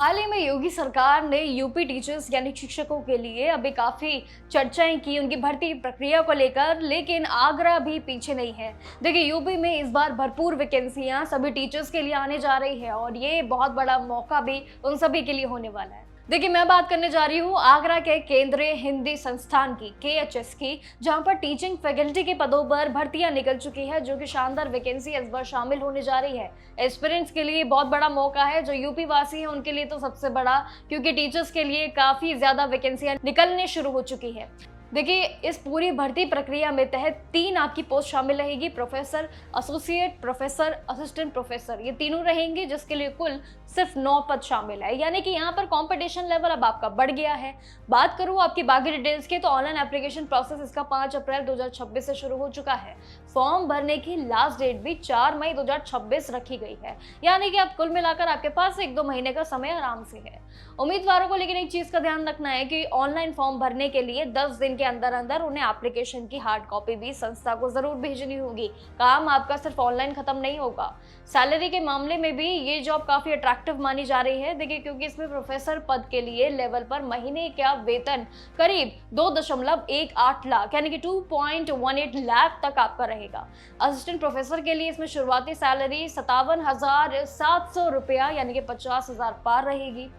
हाल ही में योगी सरकार ने यूपी टीचर्स यानी शिक्षकों के लिए अभी काफी चर्चाएं की उनकी भर्ती प्रक्रिया को लेकर, लेकिन आगरा भी पीछे नहीं है। देखिए, यूपी में इस बार भरपूर वैकेंसियां सभी टीचर्स के लिए आने जा रही है और ये बहुत बड़ा मौका भी उन सभी के लिए होने वाला है। देखिए, मैं बात करने जा रही हूँ आगरा के केंद्रीय हिंदी संस्थान की KHS की, जहां पर टीचिंग फैकल्टी के पदों पर भर्तियां निकल चुकी है, जो कि शानदार वैकेंसी इस बार शामिल होने जा रही है। एस्पिरेंट्स के लिए बहुत बड़ा मौका है, जो यूपी वासी है उनके लिए तो सबसे बड़ा, क्योंकि टीचर्स के लिए काफी ज्यादा वैकेंसियां निकलने शुरू हो चुकी है। देखिए, इस पूरी भर्ती प्रक्रिया में तहत 3 आपकी पोस्ट शामिल रहेगी: professor, associate professor, assistant professor. ये तीनों रहेंगे, जिसके लिए कुल सिर्फ 9 पद शामिल है। यानी कि यहाँ पर कंपटीशन लेवल अब आपका बढ़ गया है। बात करूँ आपकी बाकी डिटेल्स की, तो ऑनलाइन एप्लीकेशन प्रोसेस इसका 5 अप्रैल 2026 से शुरू हो चुका है। फॉर्म भरने की लास्ट डेट भी 4 मई 2026 रखी गई है। यानी कि अब कुल मिलाकर आपके पास 1-2 महीने का समय आराम से है। उम्मीदवारों को लेकिन एक चीज का ध्यान रखना है कि ऑनलाइन फॉर्म भरने के लिए 10 दिन के अंदर अंदर उन्हें एप्लीकेशन की हार्ड कॉपी भी संस्था को जरूर भेजनी होगी। काम आपका सिर्फ ऑनलाइन खत्म नहीं होगा। सैलरी के मामले में भी ये जॉब काफी अट्रैक्टिव मानी जा रही है। देखिए, क्योंकि इसमें प्रोफेसर पद के लिए लेवल पर महीने का वेतन करीब 2.18 लाख यानी कि 2.18 लाख तक आपका रहेगा। असिस्टेंट प्रोफेसर के लिए इसमें शुरुआती सैलरी 57,700 रुपया यानी कि 50,000 पार रहेगी।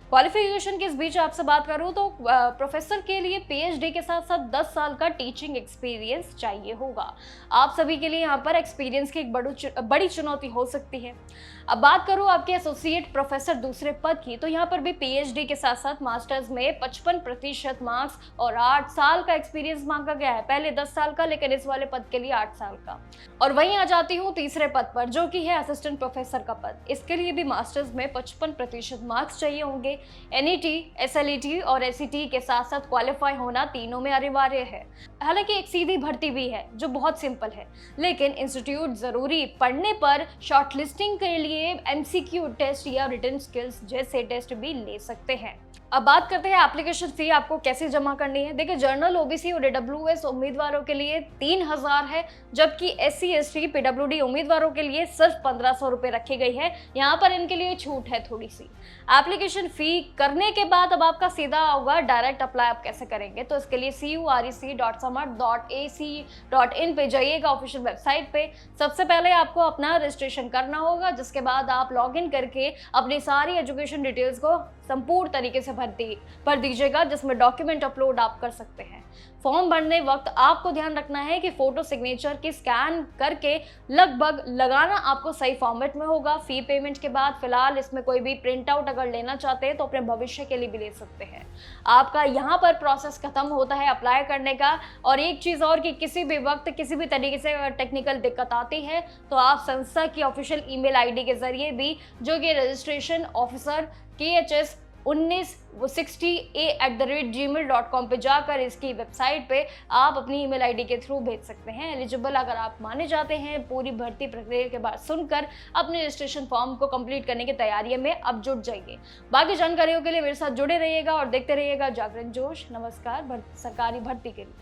क्वालिफिकेशन की इस बीच आपसे बात करूं तो प्रोफेसर के लिए PhD के साथ साथ 10 साल का टीचिंग एक्सपीरियंस चाहिए होगा। आप सभी के लिए यहाँ पर एक्सपीरियंस की एक बड़ी चुनौती हो सकती है। अब बात करूं आपके एसोसिएट प्रोफेसर दूसरे पद की, तो यहाँ पर भी PhD के साथ साथ मास्टर्स में 55% मार्क्स और 8 साल का एक्सपीरियंस मांगा गया है। पहले 10 साल का, लेकिन इस वाले पद के लिए 8 साल का। और वहीं आ जाती हूँ तीसरे पद पर, जो कि है असिस्टेंट प्रोफेसर का पद। इसके लिए भी मास्टर्स में 55% मार्क्स चाहिए होंगे। NET, SLET और SET के साथ साथ क्वालिफाई होना तीनों में अनिवार्य है। हालांकि एक सीधी भर्ती भी है जो बहुत सिंपल है, लेकिन इंस्टीट्यूट जरूरी पढ़ने पर शॉर्टलिस्टिंग के लिए MCQ टेस्ट या रिटन स्किल्स जैसे टेस्ट भी ले सकते हैं। अब बात करते हैं एप्लीकेशन फी आपको कैसे जमा करनी है। देखिए, जनरल, OBC और AWS उम्मीदवारों के लिए 3,000 है, जबकि SC ST PWD उम्मीदवारों के लिए सिर्फ 1,500 रुपए रखी गई है। यहाँ पर इनके लिए छूट है थोड़ी सी। एप्लीकेशन फी करने के बाद अब आपका सीधा होगा डायरेक्ट अप्लाई आप कैसे करेंगे, तो इसके लिए curec.samarth.ac.in पे जाइएगा, ऑफिशियल वेबसाइट पे। सबसे पहले आपको अपना रजिस्ट्रेशन करना होगा, जिसके बाद आप लॉगिन करके अपनी सारी एजुकेशन डिटेल्स को संपूर्ण तरीके से भर दीजिएगा, जिसमें डॉक्यूमेंट अपलोड आप कर सकते हैं। फॉर्म भरने वक्त आपको ध्यान रखना है कि फोटो सिग्नेचर की स्कैन करके लगभग लगाना आपको सही फॉर्मेट में होगा। फी पेमेंट के बाद फिलहाल इसमें कोई भी प्रिंट आउट अगर लेना चाहते हैं तो अपने भविष्य के लिए भी ले सकते हैं। आपका यहाँ पर प्रोसेस खत्म होता है अप्लाई करने का। और एक चीज और कि किसी भी वक्त किसी भी तरीके से अगर टेक्निकल दिक्कत आती है तो आप संस्था की ऑफिशियल ईमेल ID के जरिए भी, जो कि रजिस्ट्रेशन ऑफिसर KHS 1960a@gmail.com पे जाकर इसकी वेबसाइट पे आप अपनी ईमेल ID के थ्रू भेज सकते हैं। एलिजिबल अगर आप माने जाते हैं, पूरी भर्ती प्रक्रिया के बाद सुनकर अपने रजिस्ट्रेशन फॉर्म को कंप्लीट करने की तैयारी में अब जुट जाइए। बाकी जानकारियों के लिए मेरे साथ जुड़े रहिएगा और देखते रहिएगा जागरण जोश। नमस्कार सरकारी भर्ती के लिए।